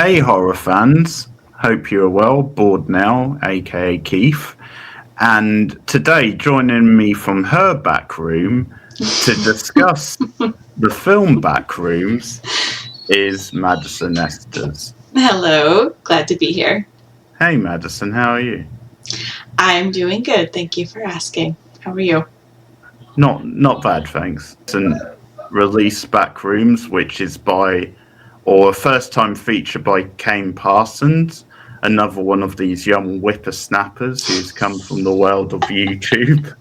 Hey horror fans, hope you're well. Bored now, aka Keith. And today, joining me from her back room to discuss the film Backrooms is Madison Estes. Hello, glad to be here. Hey Madison, how are you? I'm doing good, thank you for asking. How are you? Not bad, thanks. And release Backrooms, which is by, or a first time feature by Kane Parsons, another one of these young whippersnappers who's come from the world of YouTube.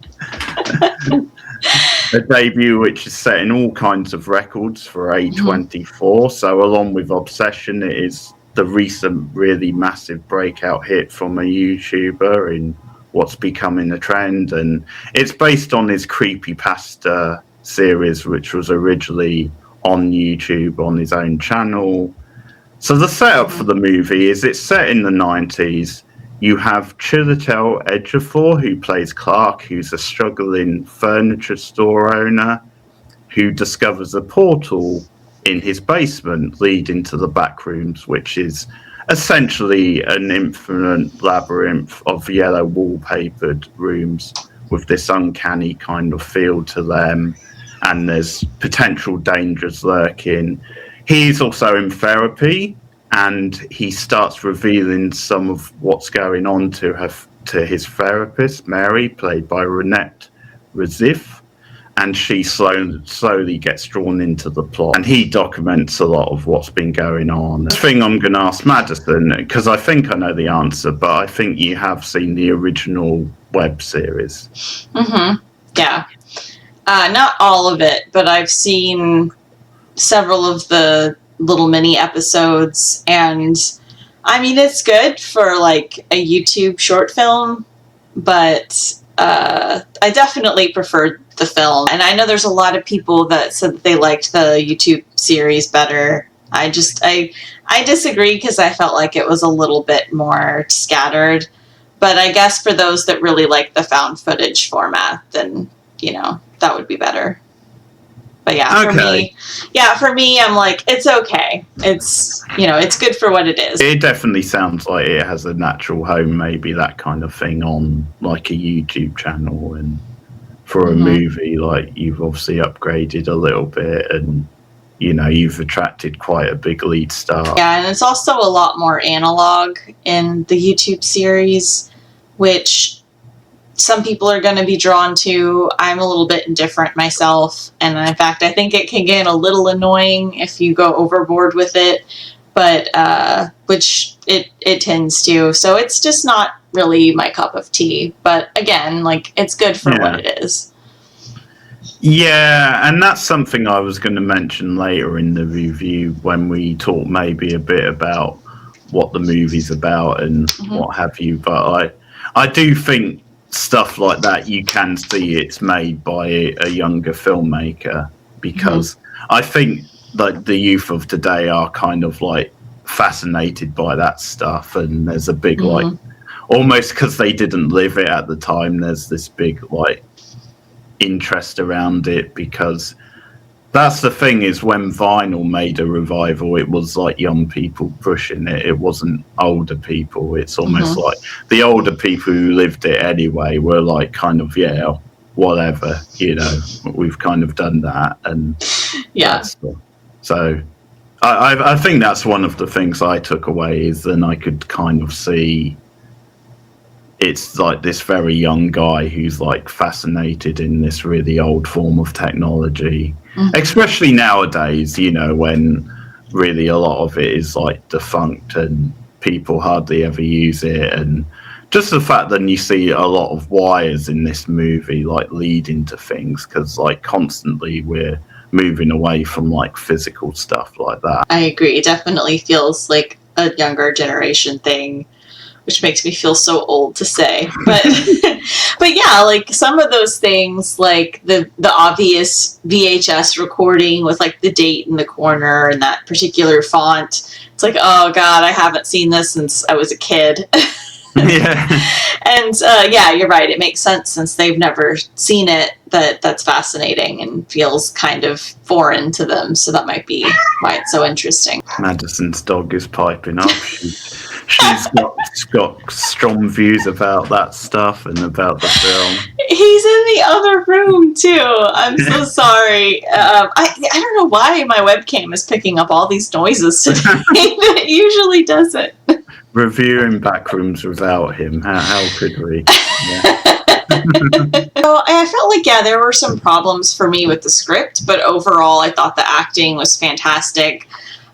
A debut which is setting all kinds of records for A24. So along with Obsession, it is the recent really massive breakout hit from a YouTuber in what's becoming a trend. And it's based on his creepypasta series, which was originally on YouTube on his own channel. So the setup for the movie is it's set in the 90s. You have Chiwetel Ejiofor, who plays Clark, who's a struggling furniture store owner who discovers a portal in his basement leading to the back rooms, which is essentially an infinite labyrinth of yellow wallpapered rooms with this uncanny kind of feel to them, and there's potential dangers lurking. He's also in therapy, and he starts revealing some of what's going on to his therapist, Mary, played by Renette Rizif, and she slowly gets drawn into the plot. And he documents a lot of what's been going on. The thing I'm going to ask Madison, because I think I know the answer, but I think you have seen the original web series. Mm-hmm. Yeah. Not all of it, but I've seen several of the little mini episodes, and I mean, it's good for like a YouTube short film, but I definitely preferred the film. And I know there's a lot of people that said that they liked the YouTube series better. I disagree because I felt like it was a little bit more scattered, but I guess for those that really like the found footage format, then that would be better. But for me, I'm like, it's okay. It's, it's good for what it is. It definitely sounds like it has a natural home, maybe that kind of thing on like a YouTube channel. And for a movie, like you've obviously upgraded a little bit, and you've attracted quite a big lead star. Yeah, and it's also a lot more analog in the YouTube series, which some people are going to be drawn to. I'm a little bit indifferent myself, and in fact, I think it can get a little annoying if you go overboard with it, but which it tends to. So it's just not really my cup of tea. But again, like, it's good for what it is. Yeah, and that's something I was going to mention later in the review when we talk maybe a bit about what the movie's about and what have you. But I do think stuff like that, you can see it's made by a younger filmmaker, because I think like the youth of today are kind of like fascinated by that stuff, and there's a big like, almost because they didn't live it at the time, there's this big like interest around it, because that's the thing, is when vinyl made a revival, it was like young people pushing it. It wasn't older people. It's almost like the older people who lived it anyway were like kind of, yeah, whatever, we've kind of done that. And so I think that's one of the things I took away, is then I could kind of see it's like this very young guy who's like fascinated in this really old form of technology, especially nowadays, when really a lot of it is like defunct and people hardly ever use it. And just the fact that you see a lot of wires in this movie like leading to things, because like constantly we're moving away from like physical stuff like that. I agree. It definitely feels like a younger generation thing, which makes me feel so old to say. But but yeah, like some of those things, like the obvious VHS recording with like the date in the corner and that particular font. It's like, oh God, I haven't seen this since I was a kid. Yeah. And yeah, you're right. It makes sense since they've never seen it. That's fascinating and feels kind of foreign to them. So that might be why it's so interesting. Madison's dog is piping up. She's got strong views about that stuff and about the film. He's in the other room too. I'm so sorry. I don't know why my webcam is picking up all these noises today that it usually doesn't. Reviewing Backrooms without him. How could we? Yeah. So I felt like, yeah, there were some problems for me with the script, but overall I thought the acting was fantastic.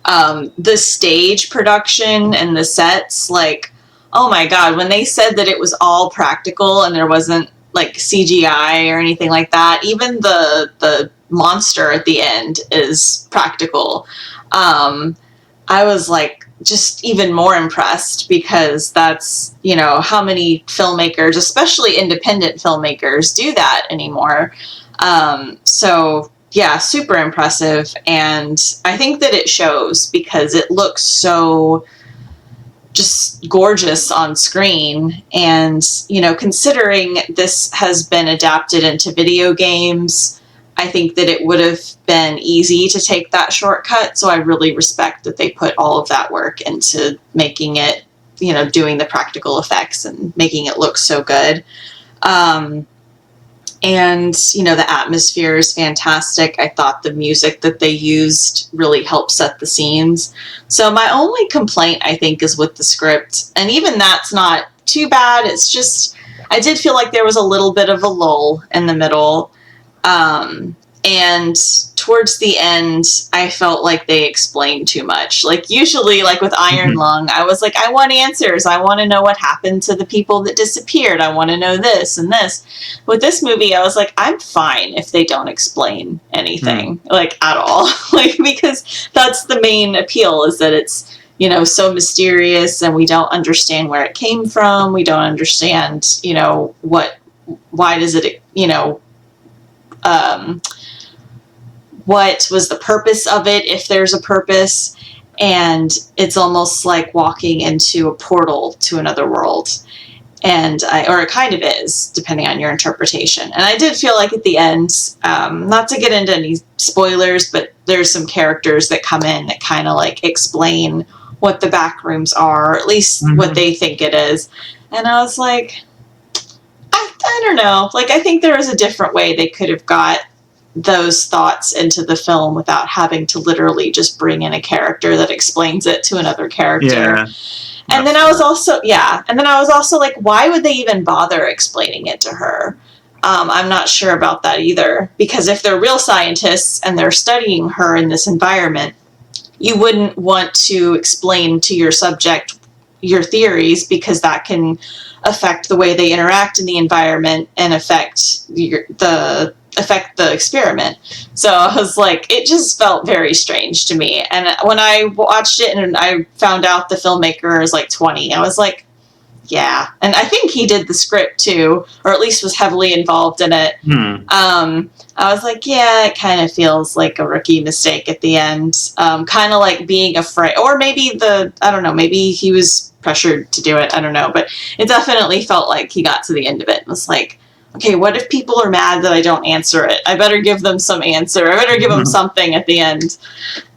The stage production and the sets, like, oh my god, when they said that it was all practical and there wasn't like CGI or anything like that, even the monster at the end is practical. I was like just even more impressed because that's, you know, how many filmmakers, especially independent filmmakers, do that anymore. So yeah, super impressive. And I think that it shows because it looks so just gorgeous on screen. And, you know, considering this has been adapted into video games, I think that it would have been easy to take that shortcut. So I really respect that they put all of that work into making it, you know, doing the practical effects and making it look so good. And, you know, the atmosphere is fantastic. I thought the music that they used really helped set the scenes. So my only complaint, I think, is with the script. And even that's not too bad. It's just, I did feel like there was a little bit of a lull in the middle. And towards the end, I felt like they explained too much. Like usually, like with Iron Lung, I was like, I want answers. I want to know what happened to the people that disappeared. I want to know this and this. With this movie, I was like, I'm fine if they don't explain anything, like at all. Like, because that's the main appeal, is that it's, you know, so mysterious and we don't understand where it came from. We don't understand, you know, why does it, you know, what was the purpose of it, if there's a purpose. And it's almost like walking into a portal to another world. Or it kind of is, depending on your interpretation. And I did feel like at the end, not to get into any spoilers, but there's some characters that come in that kind of like explain what the Backrooms are, or at least what they think it is. And I was like, I don't know. Like, I think there was a different way they could have got those thoughts into the film without having to literally just bring in a character that explains it to another character. Yeah. And then I was also like, why would they even bother explaining it to her? I'm not sure about that either, because if they're real scientists and they're studying her in this environment, you wouldn't want to explain to your subject your theories, because that can affect the way they interact in the environment and affect the experiment. So I was like, it just felt very strange to me. And when I watched it and I found out the filmmaker is like 20, I was like, yeah. And I think he did the script too, or at least was heavily involved in it. I was like, yeah, it kind of feels like a rookie mistake at the end. Kind of like being afraid, or maybe I don't know, maybe he was pressured to do it. I don't know, but it definitely felt like he got to the end of it and was like, okay, what if people are mad that I don't answer it? I better give them some answer. I better give them something at the end.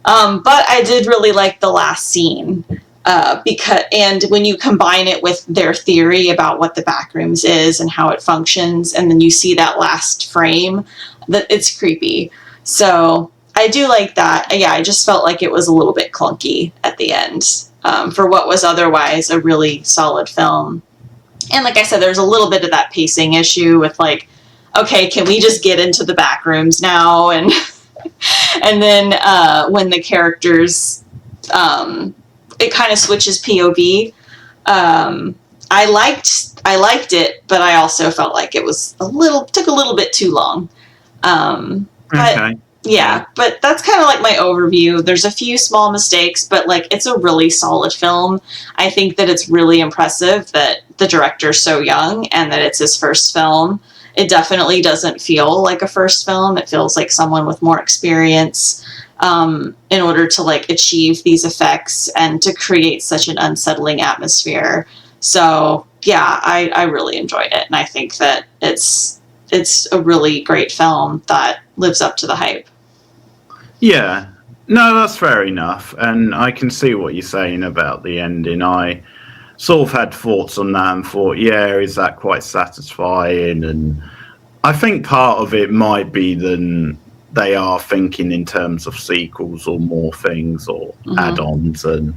But I did really like the last scene. And when you combine it with their theory about what the Backrooms is and how it functions, and then you see that last frame, that it's creepy. So I do like that. Yeah, I just felt like it was a little bit clunky at the end for what was otherwise a really solid film. And like I said, there's a little bit of that pacing issue with like, okay, can we just get into the Backrooms now? And and then when the characters, it kind of switches POV. I liked it, but I also felt like it was took a little bit too long. But yeah, but that's kind of like my overview. There's a few small mistakes, but like it's a really solid film. I think that it's really impressive that the director's so young and that it's his first film. It definitely doesn't feel like a first film. It feels like someone with more experience in order to like achieve these effects and to create such an unsettling atmosphere. So yeah, I really enjoyed it, and I think that it's a really great film that lives up to the hype. Yeah. No, that's fair enough. And I can see what you're saying about the ending. I sort of had thoughts on that and thought, yeah, is that quite satisfying? And I think part of it might be then they are thinking in terms of sequels or more things or add-ons. And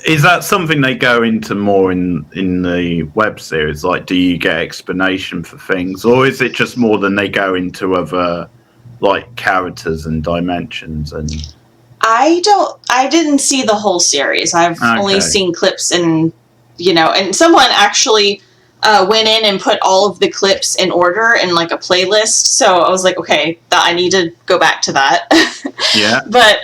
is that something they go into more in the web series? Like, do you get explanation for things, or is it just more than they go into other like characters and dimensions? And I didn't see the whole series. I've only seen clips, and and someone actually went in and put all of the clips in order in like a playlist. So I was like, okay, I need to go back to that. Yeah. But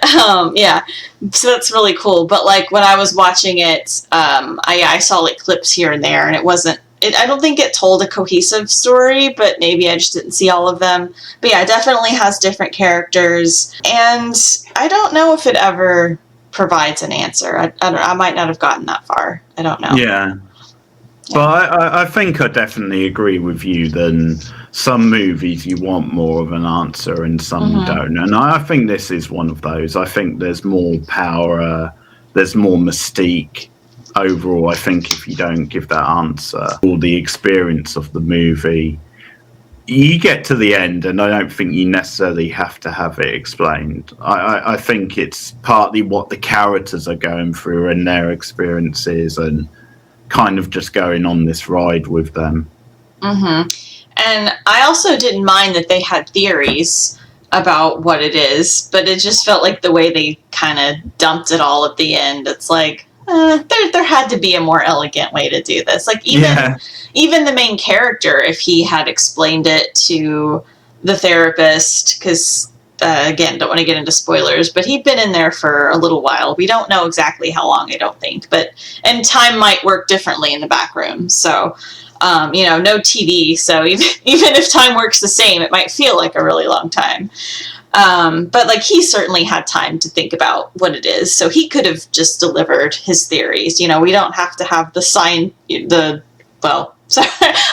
yeah, so that's really cool. But like when I was watching it, I saw like clips here and there, and it wasn't. I don't think it told a cohesive story, but maybe I just didn't see all of them. But yeah, it definitely has different characters, and I don't know if it ever provides an answer. I don't know. I might not have gotten that far. I don't know. Yeah. But I think I definitely agree with you. Then some movies you want more of an answer and some you don't. And I think this is one of those. I think there's more power, there's more mystique overall. I think if you don't give that answer or the experience of the movie, you get to the end and I don't think you necessarily have to have it explained. I think it's partly what the characters are going through and their experiences and kind of just going on this ride with them. And I also didn't mind that they had theories about what it is, but it just felt like the way they kind of dumped it all at the end. It's like, there had to be a more elegant way to do this. Like even the main character, if he had explained it to the therapist, because again, don't want to get into spoilers, but he'd been in there for a little while. We don't know exactly how long, I don't think, and time might work differently in the back room. So, no TV. So even if time works the same, it might feel like a really long time. But like he certainly had time to think about what it is. So he could have just delivered his theories. We don't have to have sorry,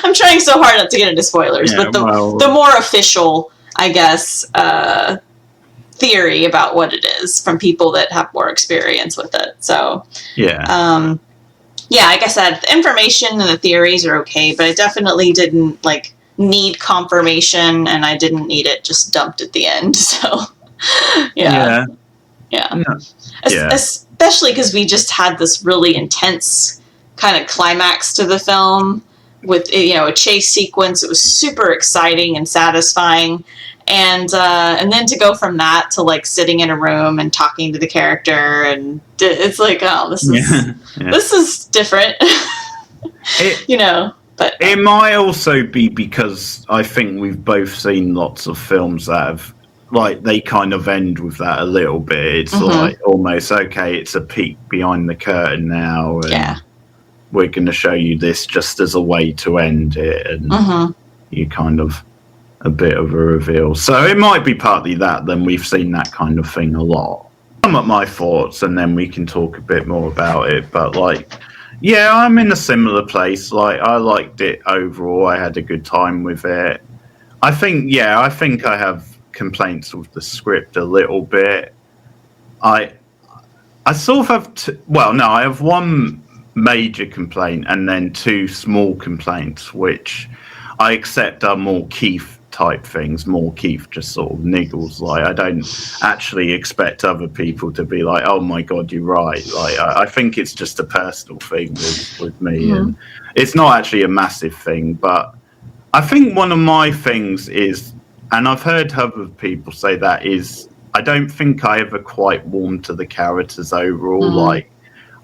I'm trying so hard not to get into spoilers, but the more official, I guess, theory about what it is from people that have more experience with it. So, like I said, the information and the theories are okay, but I definitely didn't need confirmation, and I didn't need it just dumped at the end. So, yeah. Especially because we just had this really intense kind of climax to the film with a chase sequence. It was super exciting and satisfying, and then to go from that to sitting in a room and talking to the character, and it's like, oh, this is different. But it might also be because I think we've both seen lots of films that have they kind of end with that a little bit. It's like almost okay, it's a peek behind the curtain now, and we're going to show you this just as a way to end it, and you kind of a bit of a reveal. So it might be partly that. Then we've seen that kind of thing a lot. Some of my thoughts, and then we can talk a bit more about it. But I'm in a similar place. I liked it overall. I had a good time with it. I think I have complaints with the script a little bit. I sort of have I have one major complaint and then two small complaints, which I accept are more Keith type things. More Keith just sort of niggles. I don't actually expect other people to be like, oh my god, you're right. I think it's just a personal thing with me, and it's not actually a massive thing. But I think one of my things is, and I've heard other people say that, is I don't think I ever quite warmed to the characters overall.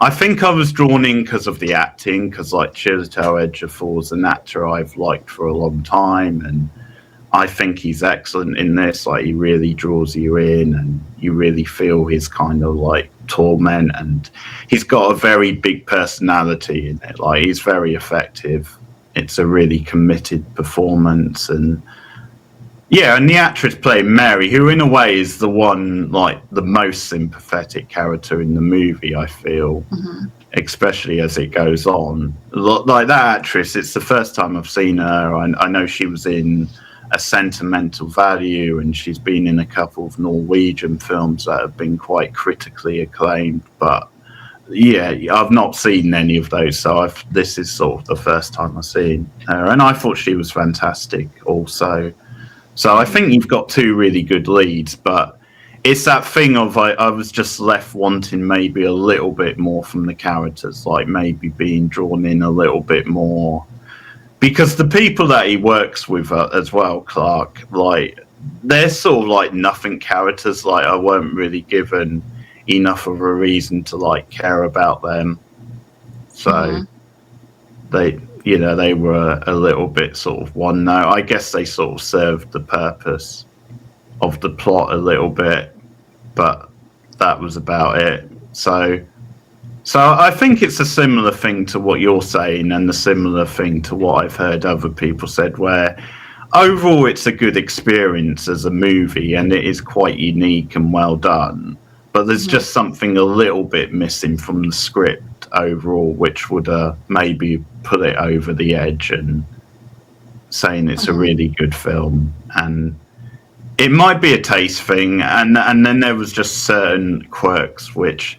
I think I was drawn in because of the acting, because Chiwetel Ejiofor is an actor I've liked for a long time, and I think he's excellent in this. He really draws you in, and you really feel his kind of torment, and he's got a very big personality in it. He's very effective. It's a really committed performance, and and the actress playing Mary, who in a way is the one the most sympathetic character in the movie, I feel. especially as it goes on. Like that actress, it's the first time I've seen her. I know she was in A Sentimental Value, and she's been in a couple of Norwegian films that have been quite critically acclaimed. But yeah, I've not seen any of those, so this is sort of the first time I've seen her, and I thought she was fantastic also. So I think you've got two really good leads, but it's that thing of I was just left wanting maybe a little bit more from the characters, like maybe being drawn in a little bit more. Because the people that he works with as well, Clark, like, they're sort of like nothing characters. Like, I weren't really given enough of a reason to, like, care about them. So they were a little bit sort of one note. I guess they sort of served the purpose of the plot a little bit, but that was about it. So I think it's a similar thing to what you're saying, and a similar thing to what I've heard other people said, where overall it's a good experience as a movie, and it is quite unique and well done. But there's just something a little bit missing from the script overall, which would maybe put it over the edge and saying it's a really good film. And it might be a taste thing, and then there was just certain quirks which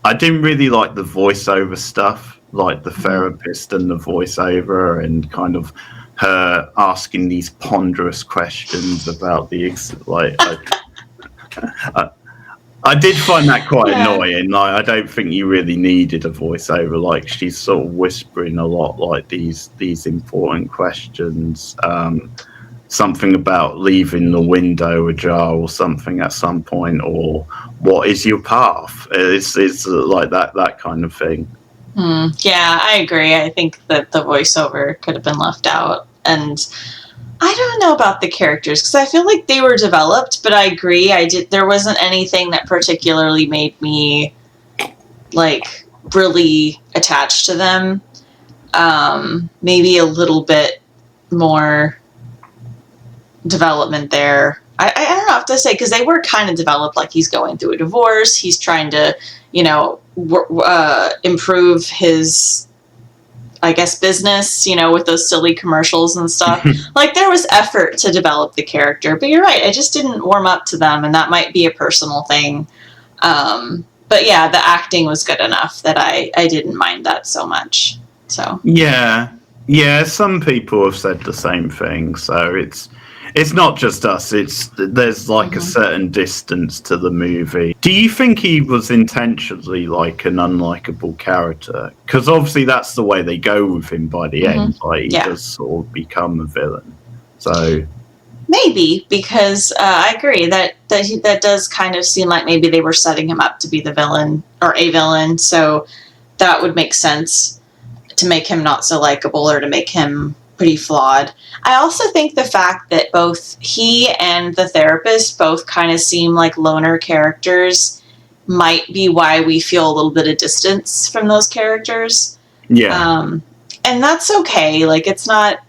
I didn't really like. The voiceover stuff, like the therapist and the voiceover, and kind of her asking these ponderous questions about the I did find that quite annoying. Like, I don't think you really needed a voiceover. Like, she's sort of whispering a lot, like these important questions. Something about leaving the window ajar or something at some point, or what is your path? It's like that kind of thing. Yeah, I agree. I think that the voiceover could have been left out. And I don't know about the characters, because I feel like they were developed, but I agree. There wasn't anything that particularly made me, like, really attached to them. Maybe a little bit more development there. I don't know what to say, because they were kind of developed. Like, he's going through a divorce. He's trying to, improve his, I guess, business, with those silly commercials and stuff. Like, there was effort to develop the character, but you're right. I just didn't warm up to them, and that might be a personal thing. But yeah, the acting was good enough that I didn't mind that so much. So yeah, some people have said the same thing. So it's not just us. There's like a certain distance to the movie. Do you think he was intentionally like an unlikable character? Because obviously that's the way they go with him by the end. Like, he does sort of become a villain. So maybe, because I agree that does kind of seem like maybe they were setting him up to be the villain or a villain. So that would make sense to make him not so likable, or to make him pretty flawed. I also think the fact that both he and the therapist both kind of seem like loner characters might be why we feel a little bit of distance from those characters. Yeah. And that's okay. Like, it's not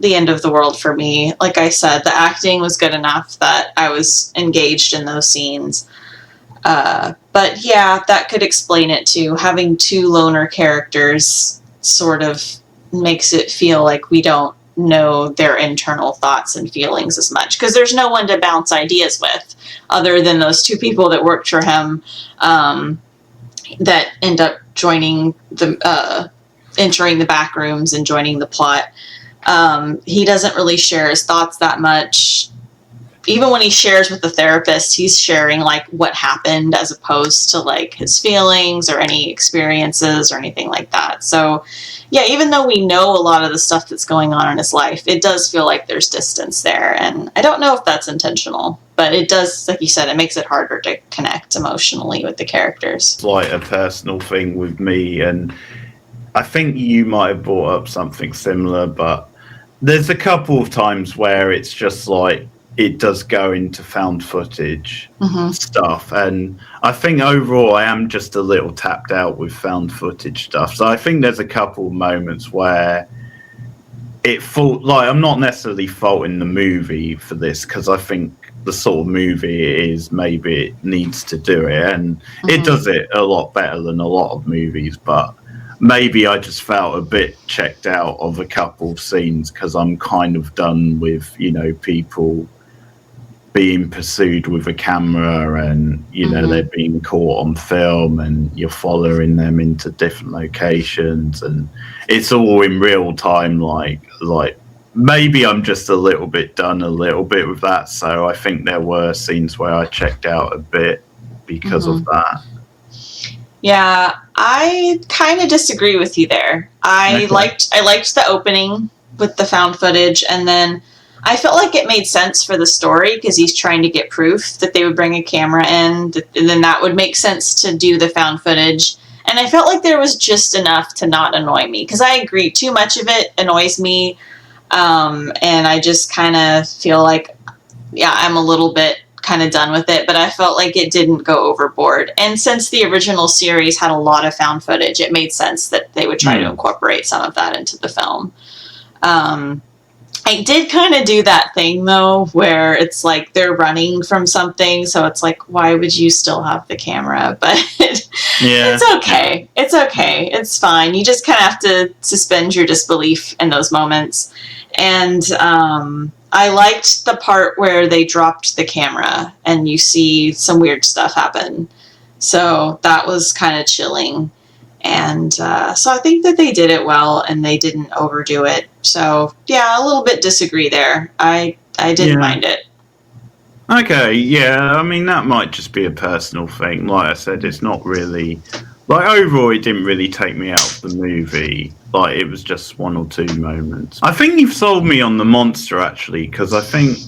the end of the world for me. Like I said, the acting was good enough that I was engaged in those scenes. But yeah, that could explain it too. Having two loner characters sort of makes it feel like we don't know their internal thoughts and feelings as much, because there's no one to bounce ideas with other than those two people that worked for him, that end up joining entering the Backrooms and joining the plot. He doesn't really share his thoughts that much. Even when he shares with the therapist, he's sharing like what happened, as opposed to like his feelings or any experiences or anything like that. So yeah, even though we know a lot of the stuff that's going on in his life, it does feel like there's distance there. And I don't know if that's intentional, but it does, like you said, it makes it harder to connect emotionally with the characters. It's like a personal thing with me, and I think you might have brought up something similar, but there's a couple of times where it's just like, it does go into found footage stuff, and I think overall I am just a little tapped out with found footage stuff. So I think there's a couple of moments where I'm not necessarily faulting the movie for this, because I think the sort of movie it is, maybe it needs to do it, and it does it a lot better than a lot of movies. But maybe I just felt a bit checked out of a couple of scenes because I'm kind of done with, you know, people being pursued with a camera, and you know they're being caught on film, and you're following them into different locations, and it's all in real time. Like maybe I'm just a little bit with that. So I think there were scenes where I checked out a bit because of that. Yeah, I kind of disagree with you there. I liked the opening with the found footage, and then I felt like it made sense for the story because he's trying to get proof that they would bring a camera in, and then that would make sense to do the found footage. And I felt like there was just enough to not annoy me, because I agree, too much of it annoys me, and I just kind of feel like, yeah, I'm a little bit kind of done with it, but I felt like it didn't go overboard. And since the original series had a lot of found footage, it made sense that they would try to incorporate some of that into the film. I did kind of do that thing, though, where it's like they're running from something, so it's like, why would you still have the camera? But it's okay. It's okay. It's fine. You just kind of have to suspend your disbelief in those moments. And I liked the part where they dropped the camera and you see some weird stuff happen. So that was kind of chilling. And so I think that they did it well and they didn't overdo it. So, yeah, a little bit disagree there. I didn't mind it. Okay, yeah, I mean, that might just be a personal thing. Like I said, it's not really... Like, overall, it didn't really take me out of the movie. Like, it was just one or two moments. I think you've sold me on the monster, actually, because I think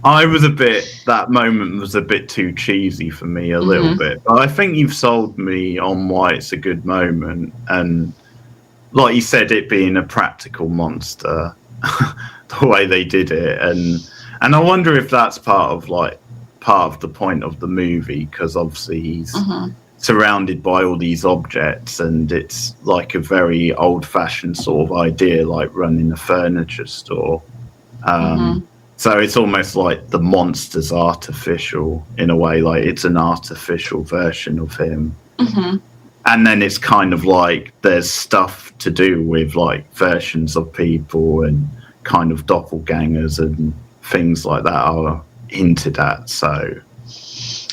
that moment was a bit too cheesy for me, a little bit. But I think you've sold me on why it's a good moment. And like you said, it being a practical monster, the way they did it. And I wonder if that's part of the point of the movie, because obviously he's surrounded by all these objects, and it's like a very old-fashioned sort of idea, like running a furniture store. So it's almost like the monster's artificial in a way, like it's an artificial version of him. And then it's kind of like there's stuff to do with like versions of people and kind of doppelgangers and things like that are hinted at. So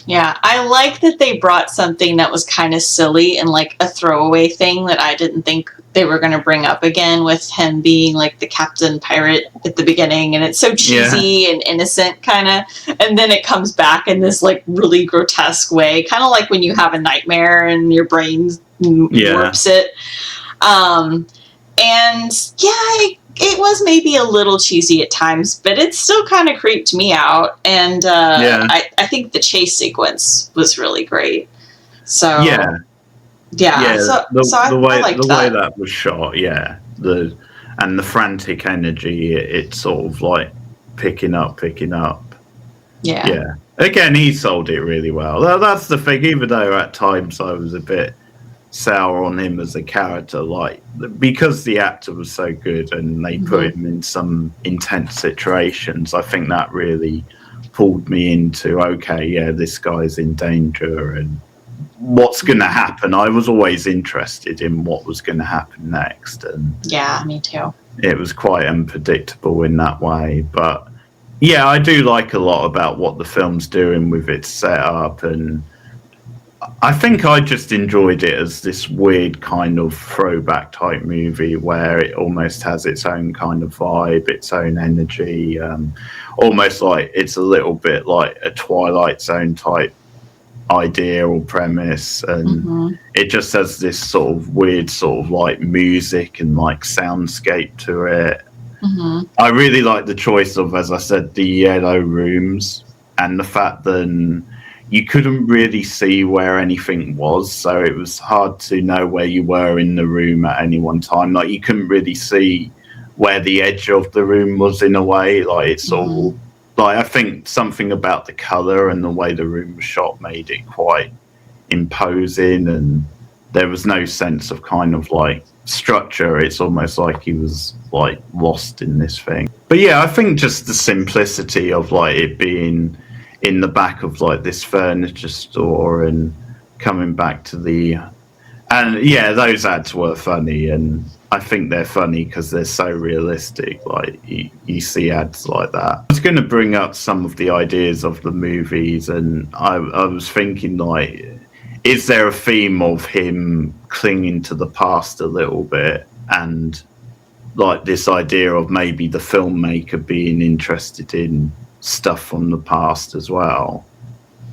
yeah, I like that they brought something that was kind of silly and like a throwaway thing that I didn't think they were going to bring up again, with him being like the captain pirate at the beginning, and it's so cheesy and innocent kind of, and then it comes back in this like really grotesque way, kind of like when you have a nightmare and your brain warps it. And yeah, it was maybe a little cheesy at times, but it still kind of creeped me out. And I think the chase sequence was really great. So I liked the way that was shot, and the frantic energy, it sort of like picking up. Yeah. Again, he sold it really well. That's the thing. Even though at times I was a bit sour on him as a character, like because the actor was so good and they put him in some intense situations, I think that really pulled me into, this guy's in danger and what's going to happen. I was always interested in what was going to happen next, and yeah, me too. It was quite unpredictable in that way, but yeah, I do like a lot about what the film's doing with its setup, and I think I just enjoyed it as this weird kind of throwback type movie where it almost has its own kind of vibe, its own energy, almost like it's a little bit like a Twilight Zone type idea or premise, and it just has this sort of weird sort of like music and like soundscape to it. I really like the choice of, as I said, the yellow rooms, and the fact that you couldn't really see where anything was, so it was hard to know where you were in the room at any one time. Like, you couldn't really see where the edge of the room was in a way. Like, it's all like, I think something about the colour and the way the room was shot made it quite imposing, and there was no sense of kind of like structure. It's almost like he was like lost in this thing. But yeah, I think just the simplicity of like it being in the back of like this furniture store and coming back to the, and yeah, those ads were funny, and I think they're funny because they're so realistic. Like you see ads like that. I was going to bring up some of the ideas of the movies, and I was thinking like, is there a theme of him clinging to the past a little bit, and like this idea of maybe the filmmaker being interested in stuff from the past as well?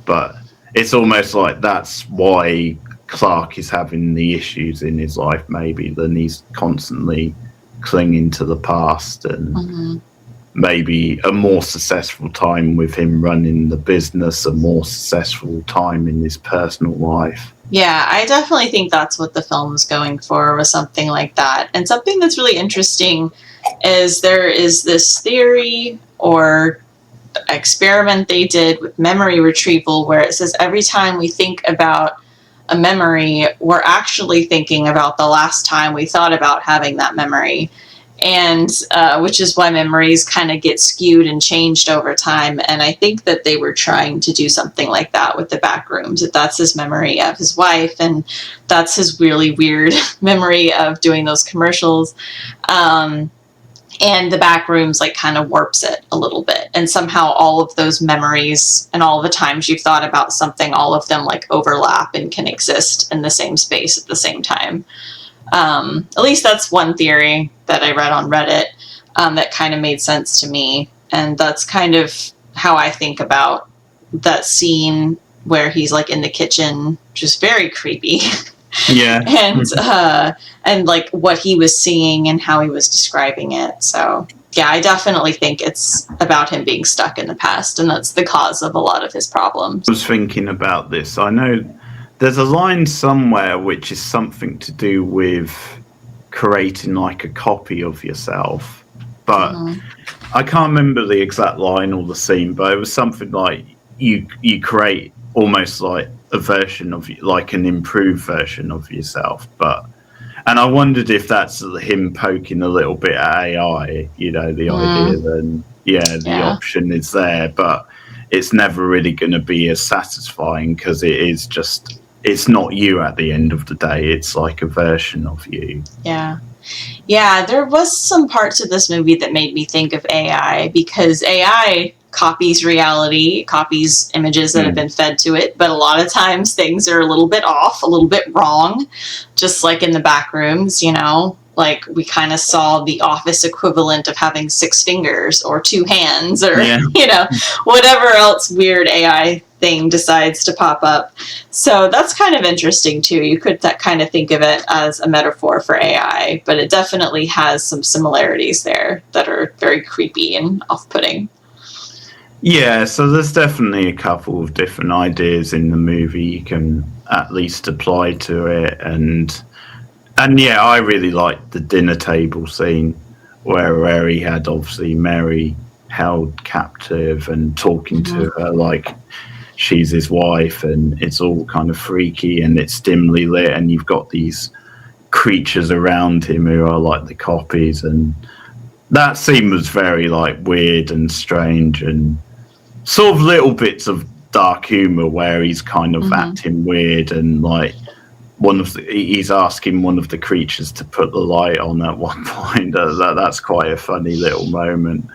But it's almost like that's why Clark is having the issues in his life, maybe, then he's constantly clinging to the past, and maybe a more successful time with him running the business, a more successful time in his personal life. Yeah, I definitely think that's what the film was going for, was something like that. And something that's really interesting is there is this theory or experiment they did with memory retrieval where it says every time we think about a memory, we're actually thinking about the last time we thought about having that memory. And which is why memories kind of get skewed and changed over time. And I think that they were trying to do something like that with the Backrooms, that that's his memory of his wife, and that's his really weird memory of doing those commercials. And the Backrooms like kind of warps it a little bit. And somehow all of those memories and all the times you've thought about something, all of them like overlap and can exist in the same space at the same time. At least that's one theory that I read on Reddit that kind of made sense to me. And that's kind of how I think about that scene where he's like in the kitchen, which is very creepy. Yeah. And like what he was seeing and how he was describing it. So yeah, I definitely think it's about him being stuck in the past, and that's the cause of a lot of his problems. I was thinking about this. I know there's a line somewhere which is something to do with creating like a copy of yourself, but I can't remember the exact line or the scene, but it was something like you create almost like a version of, like an improved version of yourself. And I wondered if that's him poking a little bit at AI, you know, the idea then, the option is there, but it's never really going to be as satisfying because it is just, it's not you at the end of the day. It's like a version of you. Yeah. Yeah, there was some parts of this movie that made me think of AI, because AI copies reality, copies images that have been fed to it, but a lot of times things are a little bit off, a little bit wrong, just like in the Backrooms, you know, like we kind of saw the Office equivalent of having 6 fingers or 2 hands or, you know, whatever else weird AI thing decides to pop up. So that's kind of interesting too. You could kind of think of it as a metaphor for AI, but it definitely has some similarities there that are very creepy and off-putting. Yeah, so there's definitely a couple of different ideas in the movie you can at least apply to it, and yeah, I really liked the dinner table scene where he had obviously Mary held captive and talking to her like she's his wife, and it's all kind of freaky and it's dimly lit, and you've got these creatures around him who are like the copies, and that scene was very like weird and strange and sort of little bits of dark humor where he's kind of acting weird, and like he's asking one of the creatures to put the light on at one point. That's quite a funny little moment.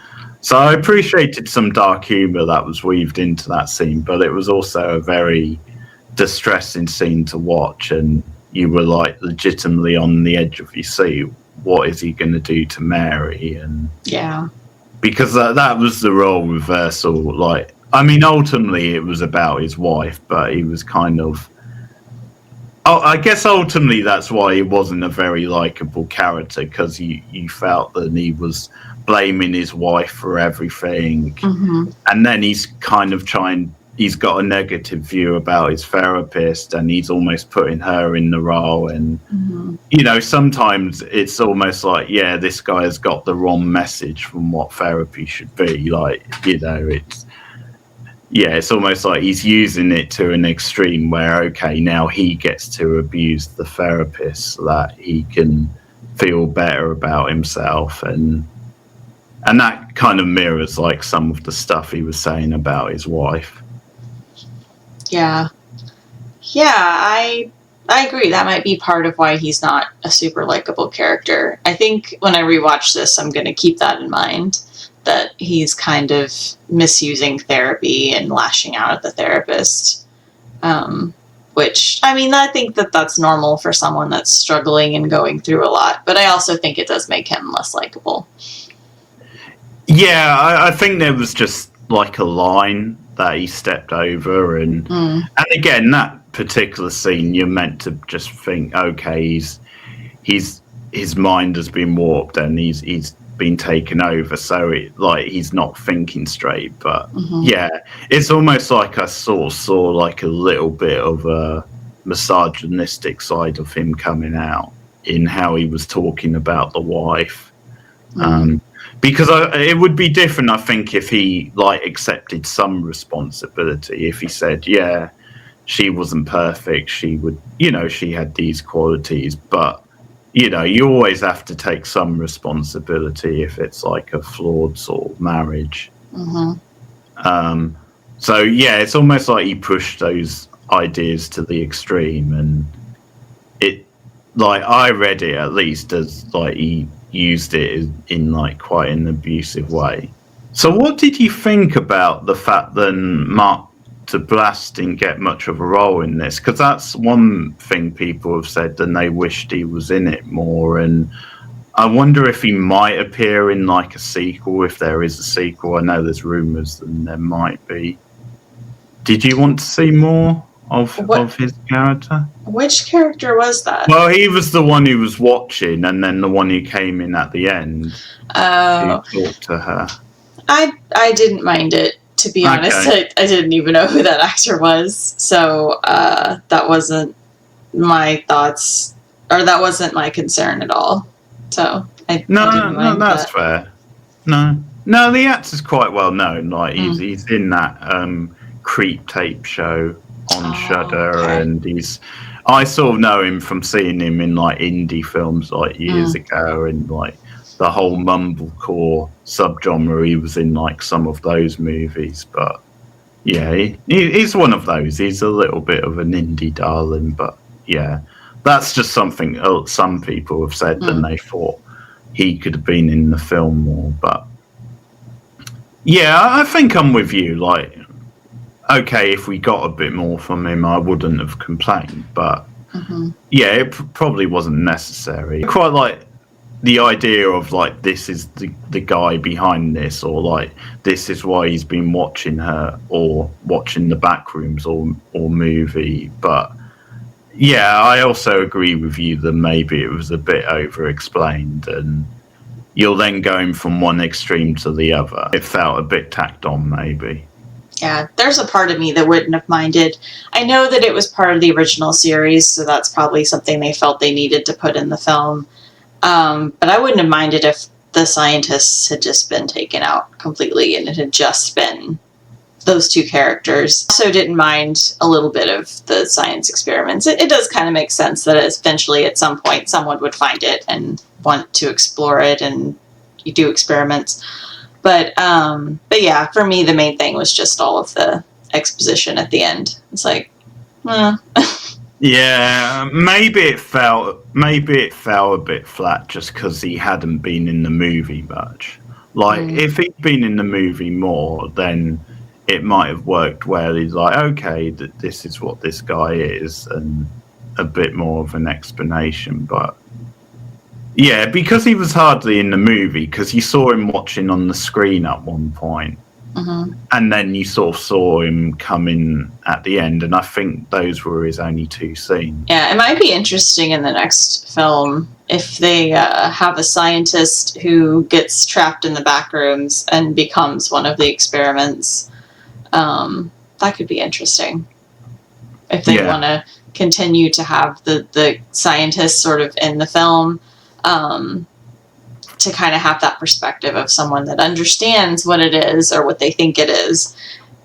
So I appreciated some dark humor that was weaved into that scene, but it was also a very distressing scene to watch, and you were like legitimately on the edge of your seat. What is he going to do to Mary? And because that was the role reversal. Like, I mean, ultimately it was about his wife, but he was kind of, I guess ultimately that's why he wasn't a very likable character, because you felt that he was blaming his wife for everything. And then he's kind of he's got a negative view about his therapist, and he's almost putting her in the role. And, you know, sometimes it's almost like, yeah, this guy has got the wrong message from what therapy should be. Like, you know, it's almost like he's using it to an extreme where, okay, now he gets to abuse the therapist so that he can feel better about himself. And that kind of mirrors like some of the stuff he was saying about his wife. Yeah. Yeah, I agree. That might be part of why he's not a super likable character. I think when I rewatch this, I'm going to keep that in mind, that he's kind of misusing therapy and lashing out at the therapist. Which, I mean, I think that that's normal for someone that's struggling and going through a lot, but I also think it does make him less likable. Yeah, I think there was just like a line that he stepped over, and again, that particular scene, you're meant to just think, okay, his mind has been warped and he's been taken over, so he's not thinking straight. But yeah, it's almost like I sort of saw like a little bit of a misogynistic side of him coming out in how he was talking about the wife. Because it would be different, I think, if he accepted some responsibility. If he said, yeah, she wasn't perfect, she would, she had these qualities, but you always have to take some responsibility if it's like a flawed sort of marriage. So yeah, it's almost like he pushed those ideas to the extreme, and it, I read it at least as he used it in quite an abusive way. So what did you think about the fact that Mark Duplass didn't get much of a role in this? Because that's one thing people have said, and they wished he was in it more. And I wonder if he might appear in a sequel, if there is a sequel. I know there's rumours and there might be. Did you want to see more of his character? Which character was that? Well, he was the one who was watching, and then the one who came in at the end. Oh, who talked to her. I didn't mind it, to be honest. I didn't even know who that actor was, so that wasn't my thoughts, or that wasn't my concern at all. So I didn't mind that's that. fair. No, the actor's quite well known. He's in that Creep tape show on Shudder, okay. and I sort of know him from seeing him in indie films years ago, and the whole mumblecore subgenre. He was in some of those movies, but yeah, he's one of those. He's a little bit of an indie darling, but yeah, that's just something some people have said, and they thought he could have been in the film more. But yeah, I think I'm with you. Okay, if we got a bit more from him, I wouldn't have complained. But yeah, it probably wasn't necessary. I quite like the idea of this is the guy behind this, or this is why he's been watching her or watching the Backrooms or movie. But yeah, I also agree with you that maybe it was a bit over explained, and you're then going from one extreme to the other. It felt a bit tacked on, maybe. Yeah, there's a part of me that wouldn't have minded. I know that it was part of the original series, so that's probably something they felt they needed to put in the film. But I wouldn't have minded if the scientists had just been taken out completely and it had just been those two characters. Also didn't mind a little bit of the science experiments. It does kind of make sense that eventually at some point someone would find it and want to explore it, and you do experiments. But yeah, for me, the main thing was just all of the exposition at the end. It's Yeah, maybe it fell a bit flat just because he hadn't been in the movie much. If he'd been in the movie more, then it might have worked well. He's okay, this is what this guy is, and a bit more of an explanation. But yeah, because he was hardly in the movie, because you saw him watching on the screen at one point, and then you sort of saw him come in at the end, and I think those were his only two scenes. Yeah, it might be interesting in the next film if they have a scientist who gets trapped in the Backrooms and becomes one of the experiments. That could be interesting. If they want to continue to have the scientists sort of in the film, to kind of have that perspective of someone that understands what it is or what they think it is,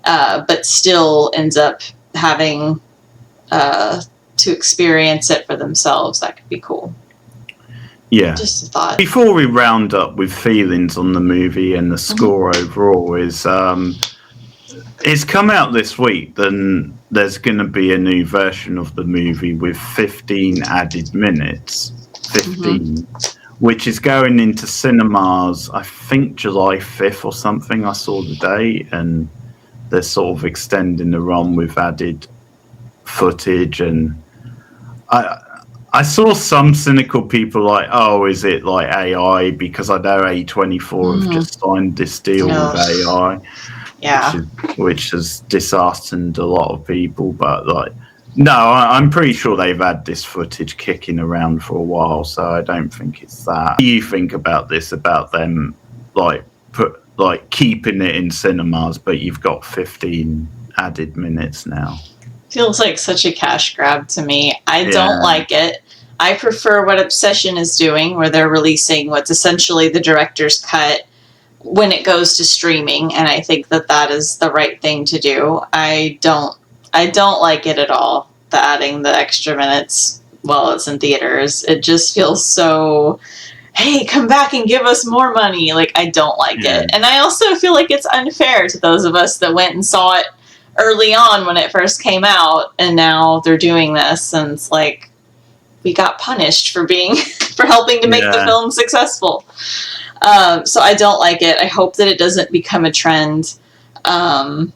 but still ends up having to experience it for themselves. That could be cool. Yeah. Just a thought. Before we round up with feelings on the movie and the score overall, is it's come out this week. Then there's going to be a new version of the movie with 15 added minutes. 15, which is going into cinemas, I think July 5th or something. I saw the date, and they're sort of extending the run with added footage. And I saw some cynical people like, oh, is it like AI? Because I know A24 have just signed this deal with AI, which has disheartened a lot of people. But like, no, I'm pretty sure they've had this footage kicking around for a while, so I don't think it's that. What do you think about this? About them keeping it in cinemas, but you've got 15 added minutes now? Feels like such a cash grab to me. I don't like it. I prefer what Obsession is doing, where they're releasing what's essentially the director's cut when it goes to streaming, and I think that is the right thing to do. I don't like it at all, adding the extra minutes while it's in theaters. It just feels so, hey, come back and give us more money. Like, I don't like it. And I also feel like it's unfair to those of us that went and saw it early on when it first came out, and now they're doing this, and it's like, we got punished for for helping to make the film successful. So I don't like it. I hope that it doesn't become a trend. I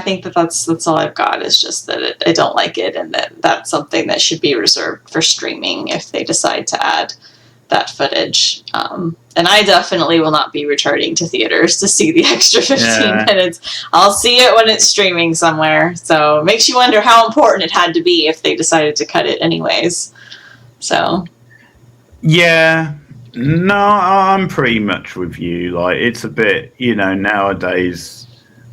think that's all I've got, is just that I don't like it, and that's something that should be reserved for streaming if they decide to add that footage. And I definitely will not be returning to theaters to see the extra 15 minutes. I'll see it when it's streaming somewhere. So it makes you wonder how important it had to be if they decided to cut it anyways. So. Yeah. No, I'm pretty much with you. Like, it's a bit, nowadays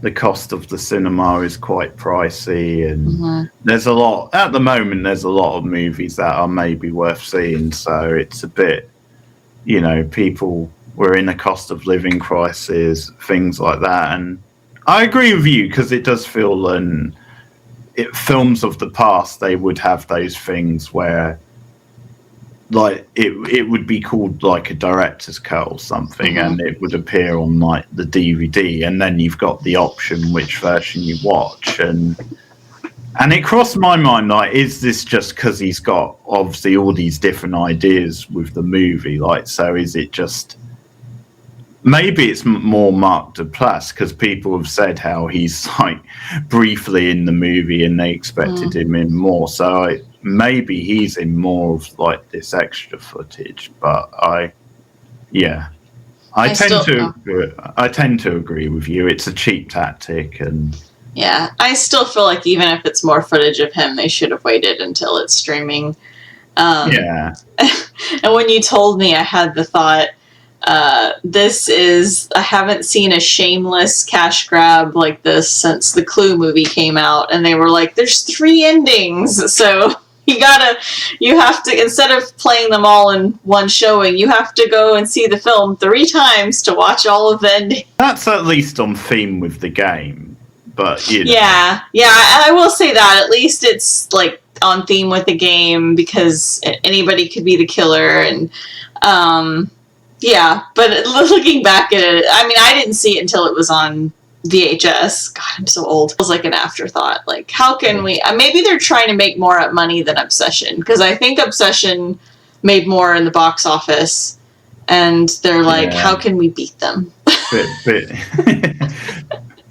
the cost of the cinema is quite pricey, and there's a lot of movies that are maybe worth seeing. So it's a bit, people were in a cost of living crisis, things like that. And I agree with you, because it does feel, films of the past, they would have those things where, like, it would be called like a director's cut or something, and it would appear on like the DVD, and then you've got the option which version you watch. And it crossed my mind, like, is this just because he's got obviously all these different ideas with the movie? Like, so is it just, maybe it's more Mark Duplass, because people have said how he's like briefly in the movie and they expected him in more. So maybe he's in more of like this extra footage. But I tend to agree with you. It's a cheap tactic, and I still feel like even if it's more footage of him, they should have waited until it's streaming. And when you told me, I had the thought, I haven't seen a shameless cash grab like this since the Clue movie came out, and they were like, there's 3 endings, so you have to, instead of playing them all in one showing, you have to go and see the film 3 times to watch all of the endings. That's at least on theme with the game, but I will say that at least it's like on theme with the game, because anybody could be the killer. And but looking back at it, I mean, I didn't see it until it was on VHS. God, I'm so old. It was like an afterthought. Like, how can we, maybe they're trying to make more money than Obsession, because I think Obsession made more in the box office, and they're like, how can we beat them?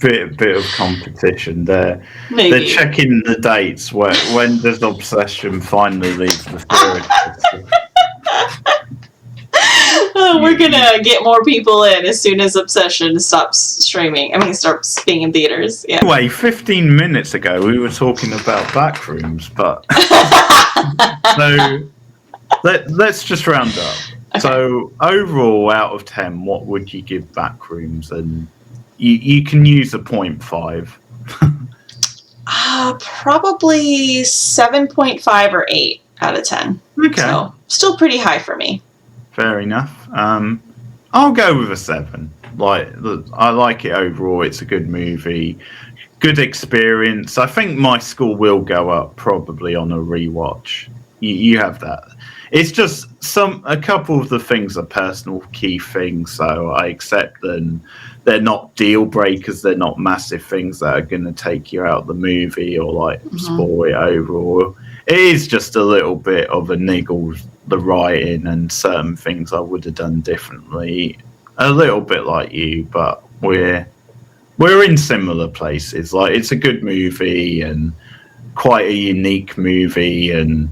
bit of competition there. Maybe. They're checking the dates. When does Obsession finally leave the theatre? We're gonna get more people in as soon as Obsession stops stops being in theaters. Yeah. Anyway, 15 minutes ago we were talking about Backrooms, but so let's just round up. Okay. So overall, out of 10, what would you give Backrooms? And you can use a 0.5. Probably 7.5 or 8 out of 10. Okay. So still pretty high for me. Fair enough. I'll go with a 7. Like, I like it overall. It's a good movie, good experience. I think my score will go up probably on a rewatch. you have that. It's just a couple of the things are personal key things, so I accept them. They're not deal breakers. They're not massive things that are going to take you out of the movie or like spoil it overall. It is just a little bit of a niggle, the writing and certain things I would have done differently. A little bit like you, but we're in similar places. Like, it's a good movie and quite a unique movie, and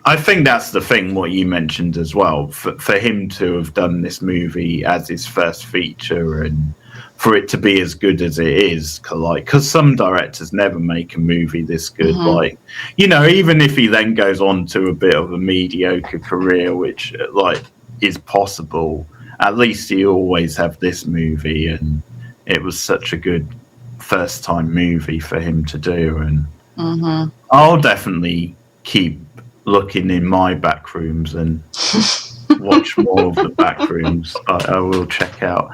I think that's the thing, what you mentioned as well, for him to have done this movie as his first feature and for it to be as good as it is, like, because some directors never make a movie this good. Like, you know, even if he then goes on to a bit of a mediocre career, which like is possible, at least you always have this movie, and it was such a good first time movie for him to do. And I'll definitely keep looking in my Backrooms and watch more of the Backrooms. I will check out,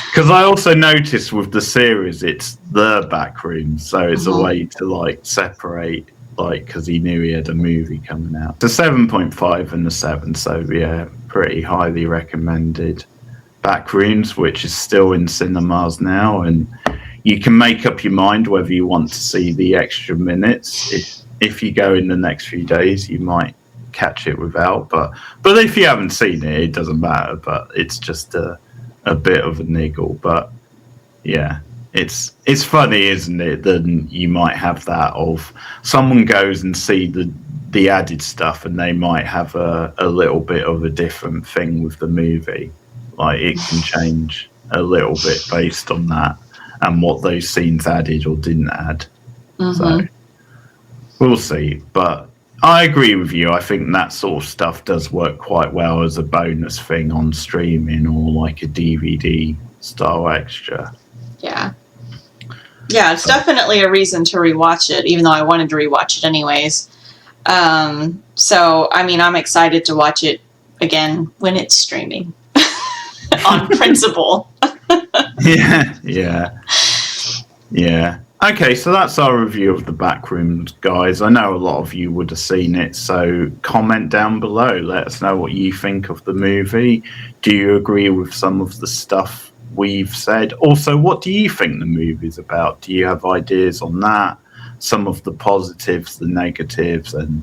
because I also noticed with the series it's the Backrooms, so it's a way to like separate, like, because he knew he had a movie coming out. The 7.5 and the 7, so yeah, pretty highly recommended. Backrooms, which is still in cinemas now, and you can make up your mind whether you want to see the extra minutes. If you go in the next few days, you might catch it without, but if you haven't seen it, it doesn't matter. But it's just a bit of a niggle. But yeah, it's funny, isn't it? Then you might have that of someone goes and see the added stuff, and they might have a little bit of a different thing with the movie. Like, it can change a little bit based on that and what those scenes added or didn't add. So we'll see. But I agree with you. I think that sort of stuff does work quite well as a bonus thing on streaming or like a DVD style extra. Yeah. Yeah, it's definitely a reason to rewatch it, even though I wanted to rewatch it anyways. So, I mean, I'm excited to watch it again when it's streaming. On principle. Yeah. Okay, so that's our review of the Backrooms, guys. I know a lot of you would have seen it, so comment down below. Let us know what you think of the movie. Do you agree with some of the stuff we've said? Also, what do you think the movie's about? Do you have ideas on that? Some of the positives, the negatives, and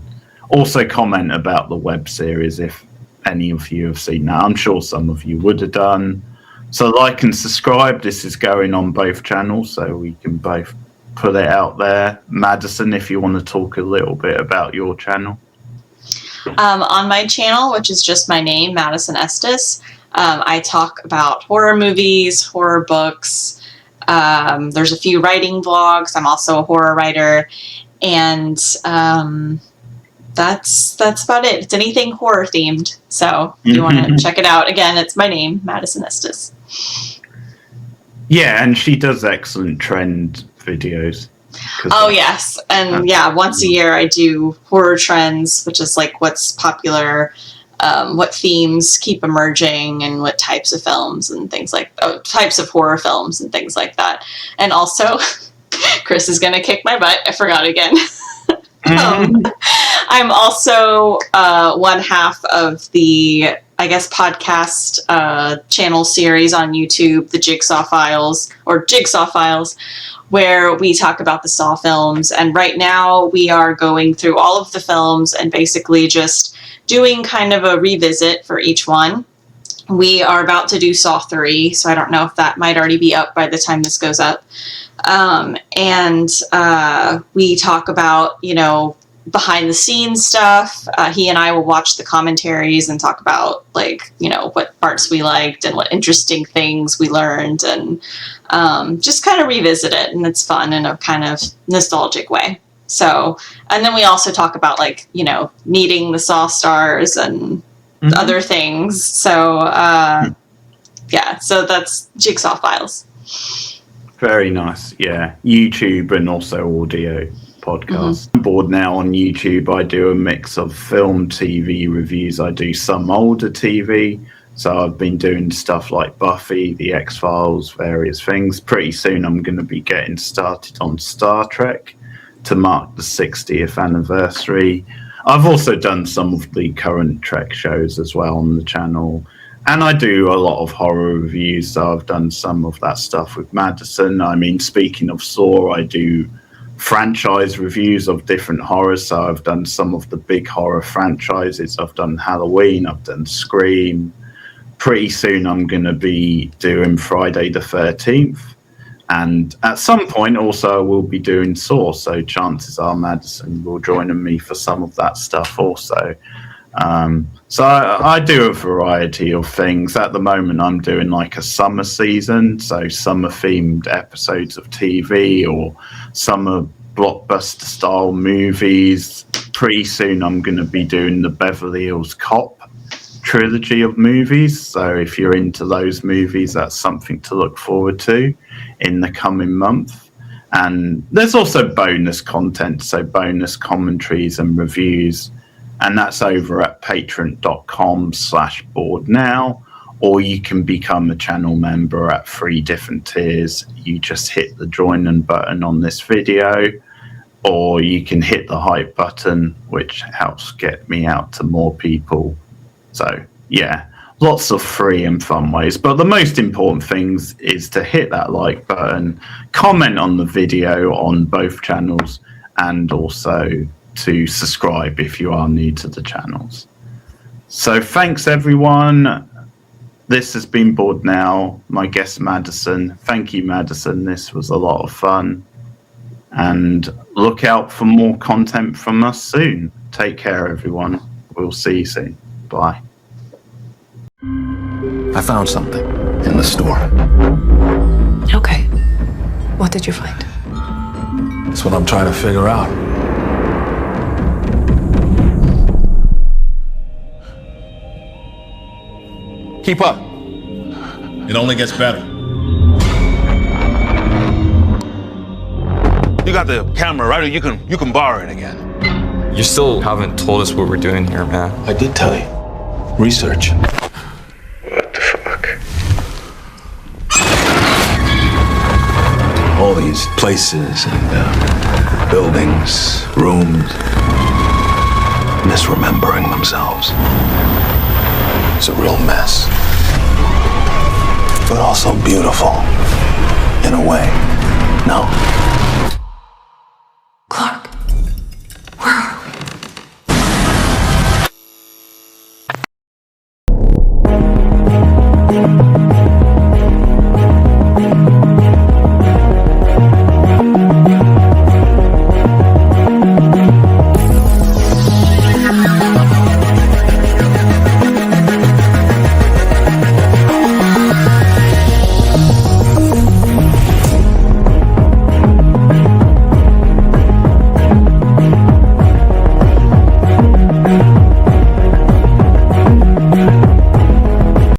also comment about the web series if any of you have seen that. I'm sure some of you would have done. So like and subscribe. This is going on both channels, so we can both put it out there. Madison, if you want to talk a little bit about your channel. On my channel, which is just my name, Madison Estes, I talk about horror movies, horror books. There's a few writing vlogs. I'm also a horror writer, and that's about it. It's anything horror themed. So if you want to check it out, again, it's my name, Madison Estes. Yeah, and she does excellent trend videos. Oh, yes. And yeah, once a year I do horror trends, which is like what's popular, what themes keep emerging, and what types of films and things like types of horror films and things like that. And also, Chris is going to kick my butt. I forgot again. I'm also one half of the, I guess, podcast channel series on YouTube, the Jigsaw Files, where we talk about the Saw films. And right now we are going through all of the films and basically just doing kind of a revisit for each one. We are about to do Saw 3, so I don't know if that might already be up by the time this goes up. And we talk about, you know, behind the scenes stuff. He and I will watch the commentaries and talk about, like, you know, what parts we liked and what interesting things we learned, and just kind of revisit it. And it's fun in a kind of nostalgic way. So, and then we also talk about, like, you know, meeting the Saw stars and other things. So, yeah, so that's Jigsaw Files. Very nice. Yeah. YouTube and also audio podcast. I'm bored now on YouTube. I do a mix of film, TV reviews. I do some older TV. So I've been doing stuff like Buffy, The X-Files, various things. Pretty soon I'm going to be getting started on Star Trek to mark the 60th anniversary. I've also done some of the current Trek shows as well on the channel. And I do a lot of horror reviews, so I've done some of that stuff with Madison. I mean, speaking of Saw, I do franchise reviews of different horrors, so I've done some of the big horror franchises. I've done Halloween, I've done Scream. Pretty soon I'm going to be doing Friday the 13th. And at some point also we'll be doing Saw, so chances are Madison will join me for some of that stuff also. So I do a variety of things. At the moment I'm doing like a summer season, so summer themed episodes of TV or summer blockbuster style movies. Pretty soon I'm going to be doing the Beverly Hills Cop trilogy of movies, so if you're into those movies, that's something to look forward to in the coming month. And there's also bonus content, so bonus commentaries and reviews, and that's over at patreon.com/boardnow, or you can become a channel member at 3 different tiers. You just hit the join button on this video, or you can hit the hype button, which helps get me out to more people. So yeah, lots of free and fun ways, but the most important things is to hit that like button, comment on the video on both channels, and also to subscribe if you are new to the channels. So thanks everyone. This has been Board Now. My guest Madison. Thank you, Madison. This was a lot of fun. And look out for more content from us soon. Take care, everyone. We'll see you soon. Bye. I found something in the store. Okay. What did you find? That's what I'm trying to figure out. Keep up. It only gets better. You got the camera, right? Or you can borrow it again. You still haven't told us what we're doing here, man. I did tell you. Research. What the fuck? All these places and buildings, rooms, misremembering themselves. It's a real mess. But also beautiful. In a way. No? Clark, where are we?